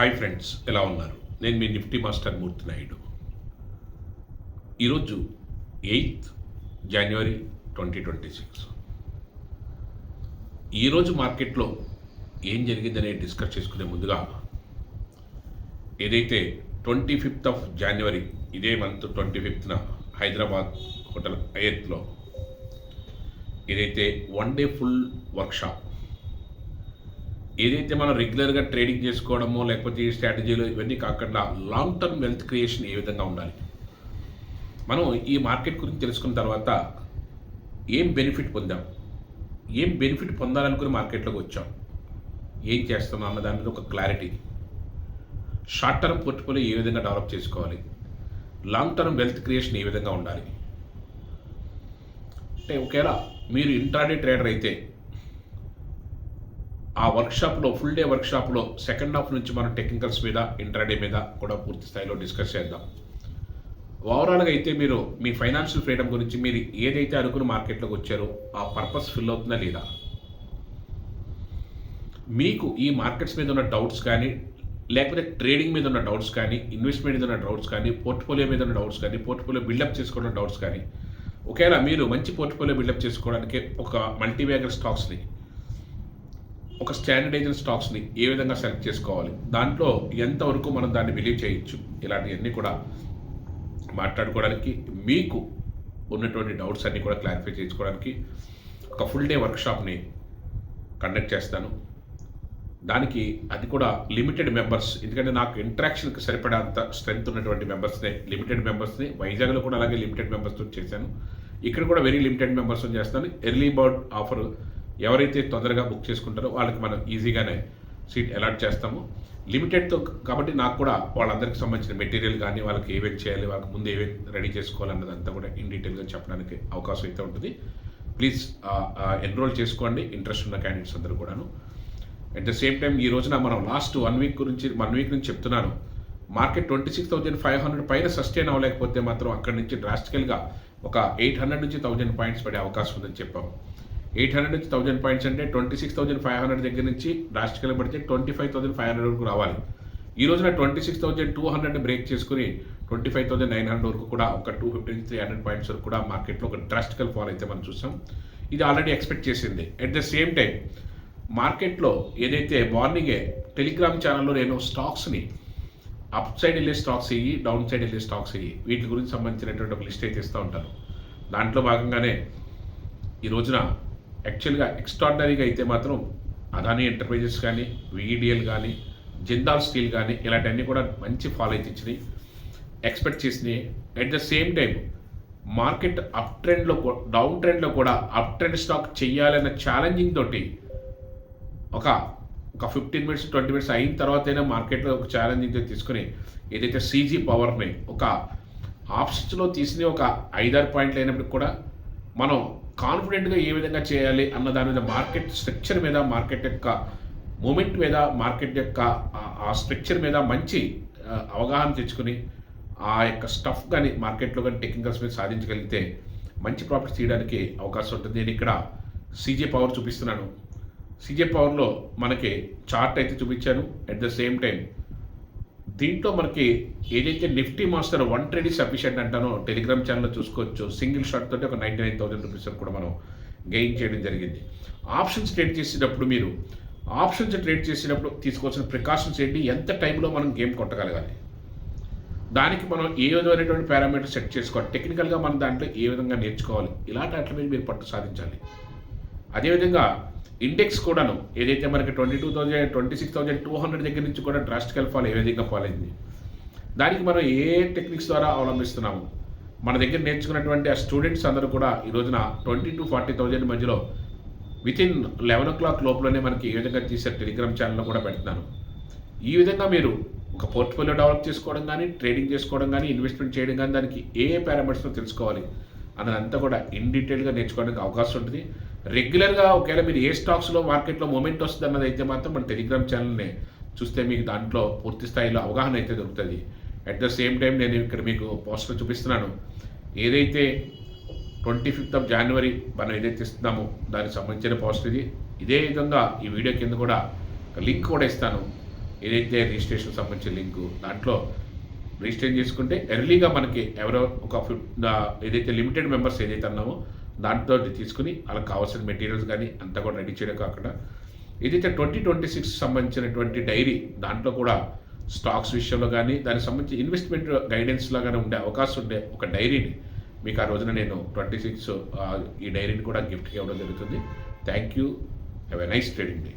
Hi friends, ఎలా ఉన్నారు? నేను మీ నిఫ్టీ మాస్టర్ మూర్తి నాయుడు. ఈరోజు 8th జనవరి 2026. ఈరోజు మార్కెట్లో ఏం జరిగిందనే డిస్కస్ చేసుకునే ముందుగా, ఏదైతే 25th ఆఫ్ జనవరి ఇదే మంత్ 25th హైదరాబాద్ హోటల్ అయత్లో ఏదైతే 1 డే ఫుల్ వర్క్షాప్, ఏదైతే మనం రెగ్యులర్గా ట్రేడింగ్ చేసుకోవడమో లేకపోతే ఈ స్ట్రాటజీలు ఇవన్నీ కాకుండా లాంగ్ టర్మ్ వెల్త్ క్రియేషన్ ఏ విధంగా ఉండాలి, మనం ఈ మార్కెట్ గురించి తెలుసుకున్న తర్వాత ఏం బెనిఫిట్ పొందాం, ఏం బెనిఫిట్ పొందాలనుకుని మార్కెట్లోకి వచ్చాం, ఏం చేస్తున్నాం అన్న దాని మీద ఒక క్లారిటీ, షార్ట్ టర్మ్ పోర్ట్ఫోలియో ఏ విధంగా డెవలప్ చేసుకోవాలి, లాంగ్ టర్మ్ వెల్త్ క్రియేషన్ ఏ విధంగా ఉండాలి. అంటే ఒకవేళ మీరు ఇంట్రాడే ట్రేడర్ అయితే ఆ వర్క్షాప్లో, ఫుల్ డే వర్క్షాప్లో సెకండ్ హాఫ్ నుంచి మనం టెక్నికల్స్ మీద, ఇంట్రాడే మీద కూడా పూర్తి స్థాయిలో డిస్కస్ చేద్దాం. ఓవరాల్గా అయితే మీరు మీ ఫైనాన్షియల్ ఫ్రీడమ్ గురించి మీరు ఏదైతే అనుకుని మార్కెట్లోకి వచ్చారో ఆ పర్పస్ ఫిల్ అవుతుందా లేదా, మీకు ఈ మార్కెట్స్ మీద ఉన్న డౌట్స్ కానీ, లేకపోతే ట్రేడింగ్ మీద ఉన్న డౌట్స్ కానీ, ఇన్వెస్ట్మెంట్ మీద ఉన్న డౌట్స్ కానీ, పోర్ట్ఫోలియో మీద ఉన్న డౌట్స్ కానీ, పోర్ట్ఫోలియో బిల్డప్ చేసుకోవడం డౌట్స్ కానీ, ఒకవేళ మీరు మంచి పోర్ట్ఫోలియో బిల్డప్ చేసుకోవడానికి ఒక మల్టీబ్యాగర్ స్టాక్స్ని, ఒక స్టాండర్డైజ్డ్ స్టాక్స్ని ఏ విధంగా సెలెక్ట్ చేసుకోవాలి, దాంట్లో ఎంతవరకు మనం దాన్ని బిలీవ్ చేయొచ్చు, ఇలాంటివన్నీ కూడా మాట్లాడుకోవడానికి, మీకు ఉన్నటువంటి డౌట్స్ అన్నీ కూడా క్లారిఫై చేసుకోవడానికి ఒక ఫుల్ డే వర్క్షాప్ని కండక్ట్ చేస్తాను. దానికి అది కూడా లిమిటెడ్ మెంబర్స్, ఎందుకంటే నాకు ఇంటరాక్షన్కి సరిపడేంత స్ట్రెంత్ ఉన్నటువంటి మెంబర్స్ని, లిమిటెడ్ మెంబర్స్ని, వైజాగ్లో కూడా అలాగే లిమిటెడ్ మెంబర్స్తో చేశాను, ఇక్కడ కూడా వెరీ లిమిటెడ్ మెంబర్స్తో చేస్తాను. ఎర్లీ బర్డ్ ఆఫర్ ఎవరైతే తొందరగా బుక్ చేసుకుంటారో వాళ్ళకి మనం ఈజీగానే సీట్ అలాట్ చేస్తాము. లిమిటెడ్తో కాబట్టి నాకు కూడా వాళ్ళందరికీ సంబంధించిన మెటీరియల్ కానీ, వాళ్ళకి ఏమేమి చేయాలి, వాళ్ళకి ముందు ఏమేమి రెడీ చేసుకోవాలన్నదంతా కూడా ఇన్ డీటెయిల్గా చెప్పడానికి అవకాశం అయితే ఉంటుంది. ప్లీజ్ ఎన్రోల్ చేసుకోండి, ఇంట్రెస్ట్ ఉన్న క్యాండిడేట్స్ అందరూ కూడాను. అట్ ద సేమ్ టైం ఈ రోజున మనం లాస్ట్ 1 వీక్ నుంచి చెప్తున్నాను, మార్కెట్ 26,500 పైన సస్టైన్ అవ్వలేకపోతే మాత్రం అక్కడి నుంచి డ్రాస్టికల్గా ఒక 800 నుంచి 1000 పాయింట్స్ పడే అవకాశం ఉందని చెప్పాము. 800 నుంచి 1000 పాయింట్స్ అంటే 26,500 దగ్గర నుంచి డ్రాస్టికల్గా పడితే 25,500 వరకు రావాలి. ఈ రోజున 26,200 బ్రేక్ చేసుకుని 25,900 వరకు కూడా ఒక 250-300 పాయింట్స్ వరకు కూడా మార్కెట్లో ఒక డ్రాస్టికల్ ఫాల్ అయితే మనం చూసాం. ఇది ఆల్రెడీ ఎక్స్పెక్ట్ చేసింది. అట్ ద సేమ్ టైం మార్కెట్లో ఏదైతే మార్నింగే టెలిగ్రామ్ ఛానల్లో నేను స్టాక్స్ని అప్ సైడ్ వెళ్ళే స్టాక్స్ ఇవి, డౌన్ సైడ్ వెళ్ళే స్టాక్స్ ఇవి, వీటి గురించి సంబంధించినటువంటి ఒక లిస్ట్ అయితే ఇస్తూ ఉంటాను. దాంట్లో భాగంగానే ఈ రోజున యాక్చువల్గా ఎక్స్ట్రాడినరీగా అయితే మాత్రం అదానీ ఎంటర్ప్రైజెస్ కానీ, విఈడిఎల్ కానీ, జిందాల్ స్టీల్ కానీ ఇలాంటివన్నీ కూడా మంచి ఫాలో అయితే ఇచ్చినాయి, ఎక్స్పెక్ట్ చేసినాయి. At the same time market up ట్రెండ్లో, డౌన్ ట్రెండ్లో కూడా అప్ ట్రెండ్ స్టాక్ చేయాలన్న ఛాలెంజింగ్ తోటి ఒక 15 మినిట్స్ 20 మినిట్స్ అయిన తర్వాత అయినా మార్కెట్లో ఒక ఛాలెంజింగ్ తీసుకుని ఏదైతే సీజీ పవర్ని ఒక ఆప్షన్స్లో తీసిన ఒక 5-6 పాయింట్లు అయినప్పటికి కూడా మనం కాన్ఫిడెంట్గా ఏ విధంగా చేయాలి అన్న దాని మీద, మార్కెట్ స్ట్రక్చర్ మీద, మార్కెట్ యొక్క మూమెంట్ మీద, మార్కెట్ యొక్క ఆ స్ట్రక్చర్ మీద మంచి అవగాహన తెచ్చుకుని ఆ యొక్క స్టఫ్ కానీ మార్కెట్లో కానీ టెక్నికల్స్ మీద సాధించగలిగితే మంచి ప్రాఫిట్స్ తీయడానికి అవకాశం ఉంటుంది. నేను ఇక్కడ సీజే పవర్ చూపిస్తున్నాను. సీజే పవర్లో మనకి చార్ట్ అయితే చూపించాను. అట్ ద సేమ్ టైం దీంట్లో మనకి ఏదైతే నిఫ్టీ మాస్టర్ 1 ట్రేడ్ సఫిషియెంట్ అంటానో టెలిగ్రామ్ ఛానల్లో చూసుకోవచ్చు. సింగిల్ షాట్ తోటి ఒక 99,000 రూపీస్ కూడా మనం గెయిన్ చేయడం జరిగింది. ఆప్షన్స్ ట్రేడ్ చేసేటప్పుడు మీరు తీసుకోవాల్సిన ప్రికాషన్స్ ఏంటి, ఎంత టైంలో మనం గేమ్ కొట్టగలగాలి, దానికి మనం ఏ విధమైనటువంటి పారామీటర్ సెట్ చేసుకోవాలి, టెక్నికల్గా మనం దాంట్లో ఏ విధంగా నేర్చుకోవాలి, ఇలాంటి వాటి మీద మీరు పట్టు సాధించాలి. అదేవిధంగా ఇండెక్స్ కూడాను ఏదైతే మనకి 26,200 దగ్గర నుంచి కూడా డ్రాస్టికల్ ఫాల్ ఏ విధంగా ఫాల్ అయింది, దానికి మనం ఏ టెక్నిక్స్ ద్వారా అవలంబిస్తున్నాము, మన దగ్గర నేర్చుకున్నటువంటి ఆ స్టూడెంట్స్ అందరూ కూడా ఈ రోజున 20,000-40,000 మధ్యలో వితిన్ 11 o'clock లోపలనే మనకి ఏ విధంగా తీసే టెలిగ్రామ్ ఛానల్లో కూడా పెడుతున్నాను. ఈ విధంగా మీరు ఒక పోర్ట్ఫోలియో డెవలప్ చేసుకోవడం కానీ, ట్రేడింగ్ చేసుకోవడం కానీ, ఇన్వెస్ట్మెంట్ చేయడం కానీ, దానికి ఏ పారామీటర్స్లో తెలుసుకోవాలి అన్నదంతా కూడా ఇన్ డీటెయిల్గా నేర్చుకోవడానికి అవకాశం ఉంటుంది. రెగ్యులర్గా ఒకవేళ మీరు ఏ స్టాక్స్లో మార్కెట్లో మూమెంట్ వస్తుంది అన్నది అయితే మాత్రం మన టెలిగ్రామ్ ఛానల్ని చూస్తే మీకు దాంట్లో పూర్తి స్థాయిలో అవగాహన అయితే దొరుకుతుంది. అట్ ద సేమ్ టైం నేను ఇక్కడ మీకు పోస్టర్ చూపిస్తున్నాను. ఏదైతే 25th ఆఫ్ జనవరి మనం ఏదైతే ఇస్తున్నామో దానికి సంబంధించిన పోస్టర్ ఇది. ఇదే విధంగా ఈ వీడియో కింద కూడా లింక్ కూడా ఇస్తాను. ఏదైతే రిజిస్ట్రేషన్ సంబంధించిన లింకు దాంట్లో రిజిస్టర్ చేసుకుంటే ఎర్లీగా మనకి ఎవరో ఒక ఏదైతే లిమిటెడ్ మెంబర్స్ ఏదైతే అన్నామో దాంట్లో తీసుకుని వాళ్ళకి కావాల్సిన మెటీరియల్స్ కానీ అంతా కూడా రెడీ చేయడం కాకుండా ఏదైతే 2026 సంబంధించినటువంటి డైరీ దాంట్లో కూడా స్టాక్స్ విషయంలో కానీ దానికి సంబంధించి ఇన్వెస్ట్మెంట్ గైడెన్స్ లాగానే ఉండే అవకాశం ఉండే ఒక డైరీని మీకు ఆ రోజున నేను 26 ఈ డైరీని కూడా గిఫ్ట్గా ఇవ్వడం జరుగుతుంది. Thank you. Have a nice trading day.